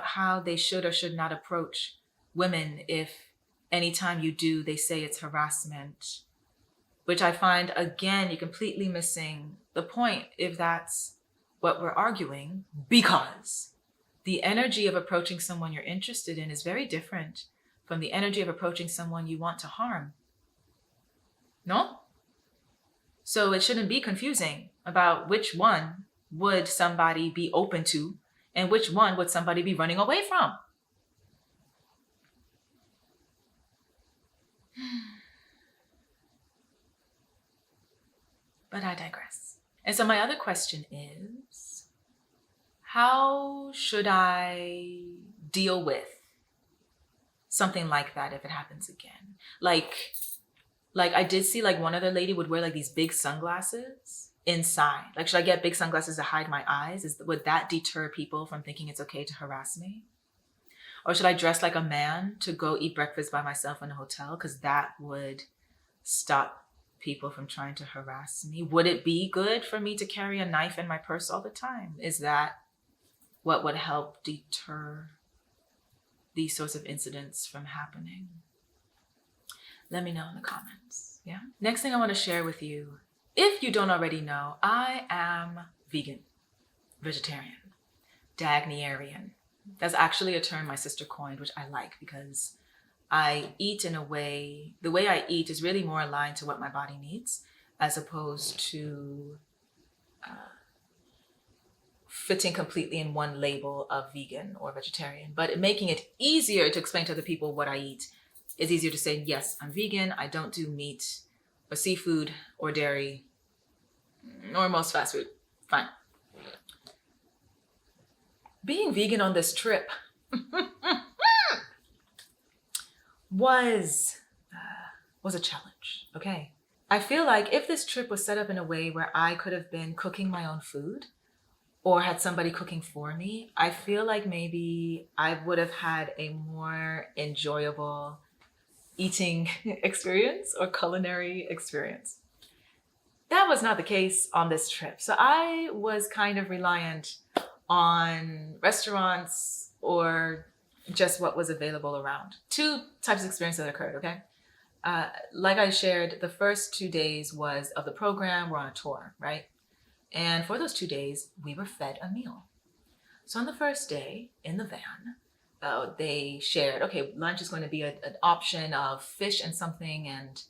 how they should or should not approach women if anytime you do, they say it's harassment, which I find, again, you're completely missing the point if that's what we're arguing, because the energy of approaching someone you're interested in is very different from the energy of approaching someone you want to harm. No? So it shouldn't be confusing about which one would somebody be open to and which one would somebody be running away from. But I digress. And so my other question is, how should I deal with something like that if it happens again? Like I did see one other lady would wear these big sunglasses inside. Should I get big sunglasses to hide my eyes? Would that deter people from thinking it's okay to harass me? Or should I dress like a man to go eat breakfast by myself in a hotel? Because that would stop people from trying to harass me. Would it be good for me to carry a knife in my purse all the time? Is that what would help deter these sorts of incidents from happening? Let me know in the comments. Yeah. Next thing I want to share with you, if you don't already know, I am vegan, vegetarian, Dagnyiarian. That's actually a term my sister coined, which I like because I eat in a way, the way I eat is really more aligned to what my body needs as opposed to fitting completely in one label of vegan or vegetarian. But making it easier to explain to other people what I eat is easier to say, yes, I'm vegan. I don't do meat or seafood or dairy or most fast food. Fine. Being vegan on this trip was a challenge, okay? I feel like if this trip was set up in a way where I could have been cooking my own food or had somebody cooking for me, I feel like maybe I would have had a more enjoyable eating experience or culinary experience. That was not the case on this trip. So I was kind of reliant on restaurants or just what was available around. Two types of experiences that occurred, okay? like I shared, the first 2 days was of the program. We're on a tour, right? And for those 2 days, we were fed a meal. So on the first day in the van, they shared, okay, lunch is going to be an option of fish and something, and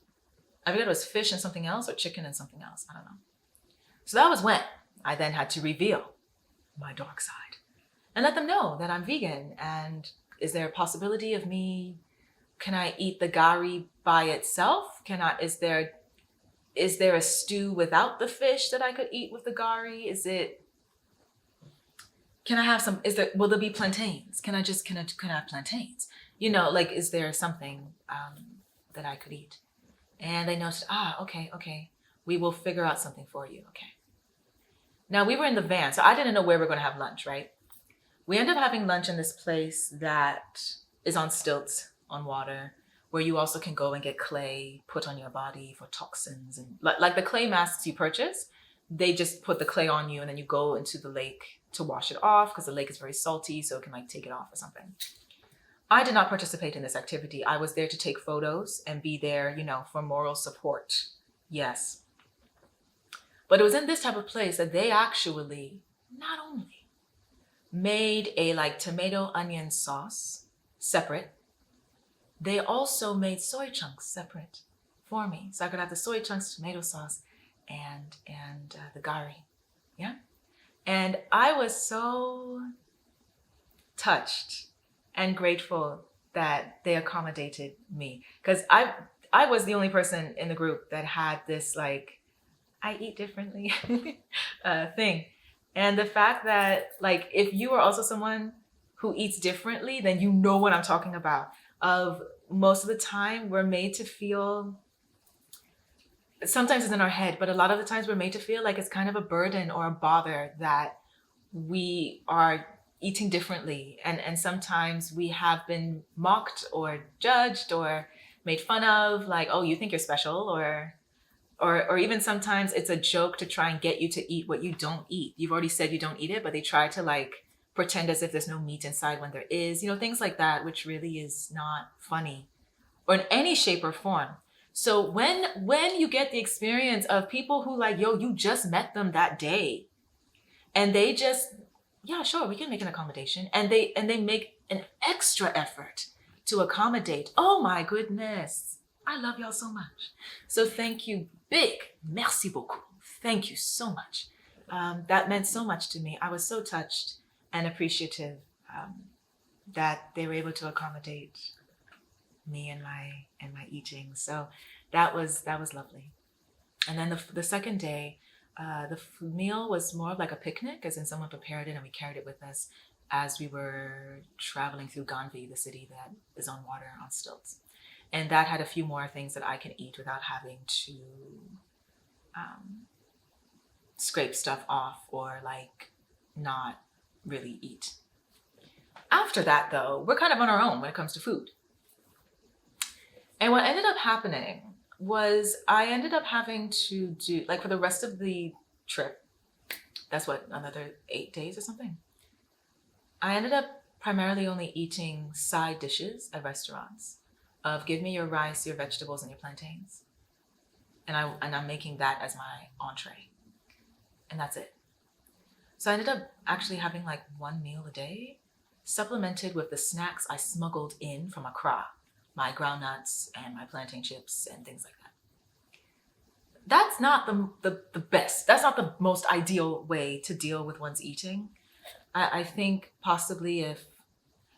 I forget it was fish and something else or chicken and something else. I don't know. So that was when I then had to reveal my dark side and let them know that I'm vegan. And is there a possibility of me, can I eat the gari by itself? Is there a stew without the fish that I could eat with the gari? Can I have some, will there be plantains? Can I have plantains? You know, like, is there something that I could eat? And they noticed, okay. We will figure out something for you, okay. Now we were in the van, so I didn't know where we were gonna have lunch, right? We ended up having lunch in this place that is on stilts, on water, where you also can go and get clay put on your body for toxins. And like the clay masks you purchase, they just put the clay on you and then you go into the lake to wash it off because the lake is very salty, so it can like take it off or something. I did not participate in this activity. I was there to take photos and be there, you know, for moral support. Yes. But it was in this type of place that they actually not only made a like tomato onion sauce separate, they also made soy chunks separate for me. So I could have the soy chunks, tomato sauce, and the gari. Yeah. And I was so touched and grateful that they accommodated me, because I was the only person in the group that had this like, I eat differently thing. And the fact that like, if you are also someone who eats differently, then you know what I'm talking about. Of most of the time we're made to feel, sometimes it's in our head, but a lot of the times we're made to feel like it's kind of a burden or a bother that we are eating differently. And sometimes we have been mocked or judged or made fun of, like, oh, you think you're special, or even sometimes it's a joke to try and get you to eat what you don't eat. You've already said you don't eat it, but they try to like pretend as if there's no meat inside when there is, you know, things like that, which really is not funny or in any shape or form. So when you get the experience of people who like, yo, you just met them that day and they just, yeah, sure, we can make an accommodation. And they make an extra effort to accommodate. Oh my goodness. I love y'all so much. So thank you, big merci beaucoup. Thank you so much. That meant so much to me. I was so touched and appreciative that they were able to accommodate me and my eating. So that was lovely. And then the second day, the meal was more of like a picnic, as in someone prepared it and we carried it with us as we were traveling through Ganvie, the city that is on water on stilts. And that had a few more things that I can eat without having to scrape stuff off or like not really eat. After that though, we're kind of on our own when it comes to food. And what ended up happening was I ended up having to do, like for the rest of the trip, that's what, another 8 days or something. I ended up primarily only eating side dishes at restaurants of give me your rice, your vegetables, and your plantains. And I'm making that as my entree. And that's it. So I ended up actually having like one meal a day, supplemented with the snacks I smuggled in from Accra, my groundnuts and my plantain chips and things like that. That's not the best. That's not the most ideal way to deal with one's eating. I think possibly if,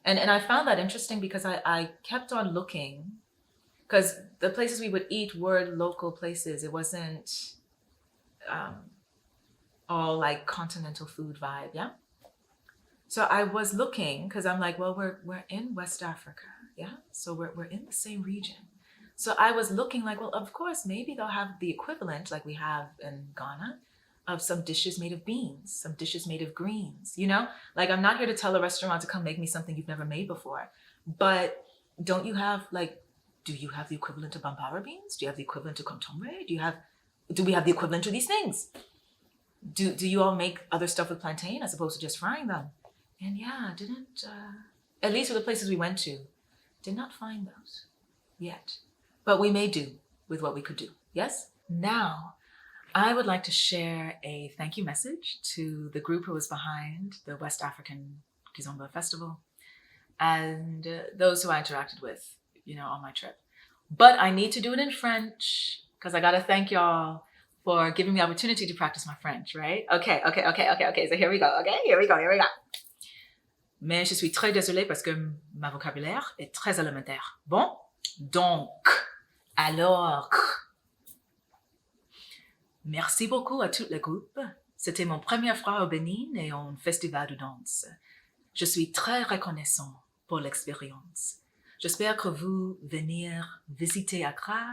and I found that interesting because I kept on looking, because the places we would eat were local places. It wasn't all like continental food vibe, yeah? So I was looking, because I'm like, well, we're in West Africa, yeah? So we're in the same region. So I was looking like, well, of course, maybe they'll have the equivalent like we have in Ghana of some dishes made of beans, some dishes made of greens, you know? Like, I'm not here to tell a restaurant to come make me something you've never made before, but don't you have like, do you have the equivalent to bambara beans? Do you have the equivalent to contombre? Do we have the equivalent to these things? Do you all make other stuff with plantain as opposed to just frying them? And yeah, didn't, at least for the places we went to, did not find those yet. but we made do with what we could do. Yes? Now, I would like to share a thank you message to the group who was behind the West African Kizomba Festival and those who I interacted with, on my trip. But I need to do it in French because I got to thank y'all for giving me the opportunity to practice my French, right? Okay. So here we go, okay? Here we go. Mais je suis très désolée parce que ma vocabulaire est très élémentaire. Bon? Donc, alors... Merci beaucoup à tout le groupe. C'était mon première fois au Bénin et un festival de danse. Je suis très reconnaissant pour l'expérience. J'espère que vous venir visiter Accra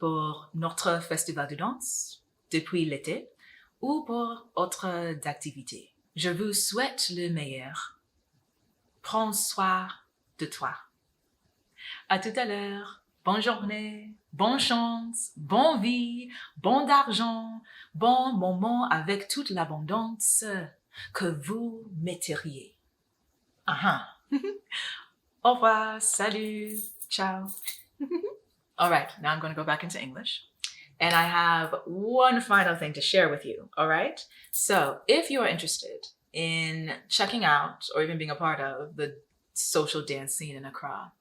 pour notre festival de danse depuis l'été ou pour autres activités. Je vous souhaite le meilleur. Prends soin de toi. À tout à l'heure. Bonne journée, bonne chance, bonne vie, bon d'argent, bon moment avec toute l'abondance que vous mériteriez. Au revoir, salut, ciao. All right, now I'm going to go back into English. And I have one final thing to share with you, all right? So if you are interested in checking out or even being a part of the social dance scene in Accra,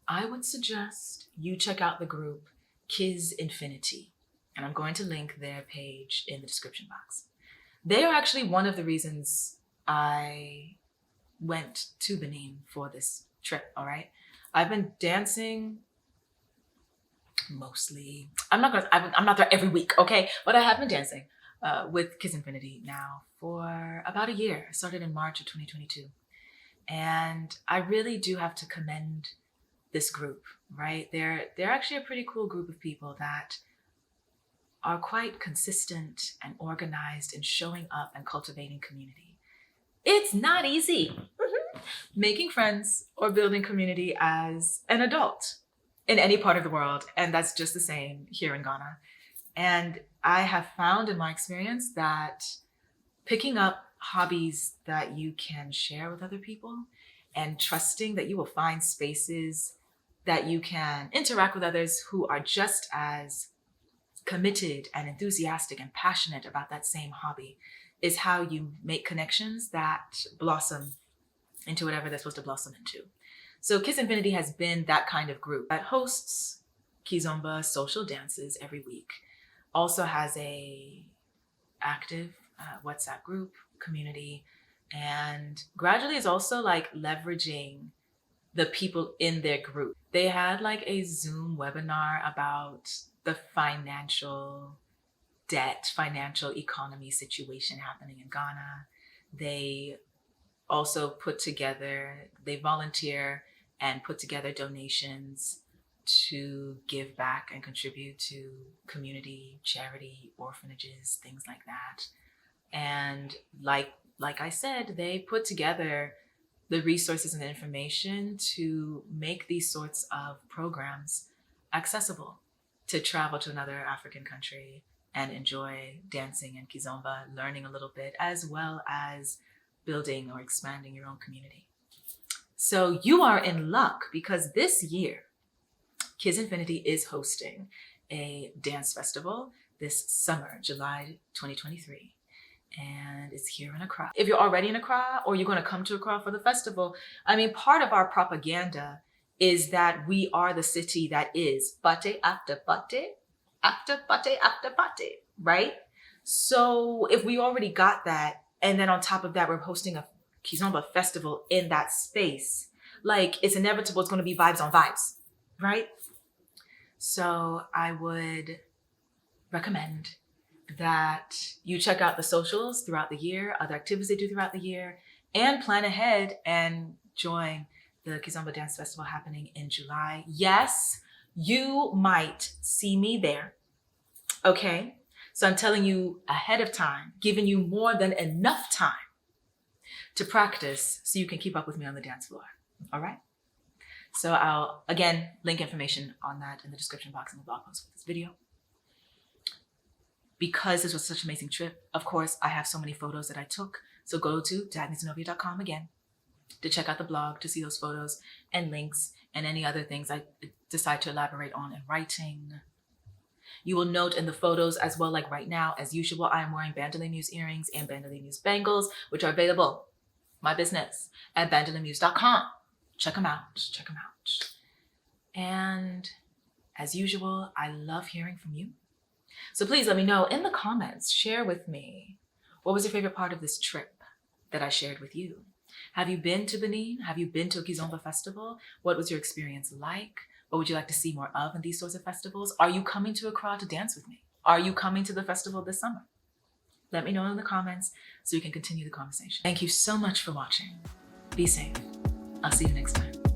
I would suggest you check out the group Kiz Infinity, and I'm going to link their page in the description box. They are actually one of the reasons I went to Benin for this trip, all right? I've been dancing mostly. I'm not there every week, okay? But I have been dancing with Kiz Infinity now for about a year. I started in March of 2022. And I really do have to commend this group, right? They're actually a pretty cool group of people that are quite consistent and organized in showing up and cultivating community. It's not easy making friends or building community as an adult in any part of the world. And that's just the same here in Ghana. And I have found in my experience that picking up hobbies that you can share with other people and trusting that you will find spaces that you can interact with others who are just as committed and enthusiastic and passionate about that same hobby is how you make connections that blossom into whatever they're supposed to blossom into. So Kiz Infinity has been that kind of group that hosts Kizomba social dances every week. Also has a active WhatsApp group community, and gradually is also like leveraging the people in their group. They had like a Zoom webinar about the financial debt, financial economy situation happening in Ghana. They also they volunteer and put together donations to give back and contribute to community, charity, orphanages, things like that. And like I said, they put together the resources and the information to make these sorts of programs accessible to travel to another African country and enjoy dancing and Kizomba, learning a little bit, as well as building or expanding your own community. So you are in luck because this year, Kiz Infinity is hosting a dance festival this summer, July 2023. And it's here in Accra. If you're already in Accra or you're going to come to Accra for the festival, I mean, part of our propaganda is that we are the city that is party after party, after party after party, right? So if we already got that, and then on top of that, we're hosting a Kizomba festival in that space, like it's inevitable it's going to be vibes on vibes, right? So I would recommend that you check out the socials throughout the year, other activities they do throughout the year, and plan ahead and join the Kizomba Dance Festival happening in July. Yes, you might see me there, okay? So I'm telling you ahead of time, giving you more than enough time to practice so you can keep up with me on the dance floor, all right? So I'll, again, link information on that in the description box in the blog post for this video. Because this was such an amazing trip, of course, I have so many photos that I took. So go to dagnyzenovia.com again to check out the blog to see those photos and links and any other things I decide to elaborate on in writing. You will note in the photos as well, like right now, as usual, I am wearing Bandoleer earrings and Bandoleer bangles, which are available, my business, at bandoleermuse.com. Check them out, check them out. And as usual, I love hearing from you. So please let me know in the comments, share with me, what was your favorite part of this trip that I shared with you? Have you been to Benin? Have you been to a Kizomba festival? What was your experience like? What would you like to see more of in these sorts of festivals? Are you coming to Accra to dance with me? Are you coming to the festival this summer? Let me know in the comments so we can continue the conversation. Thank you so much for watching. Be safe. I'll see you next time.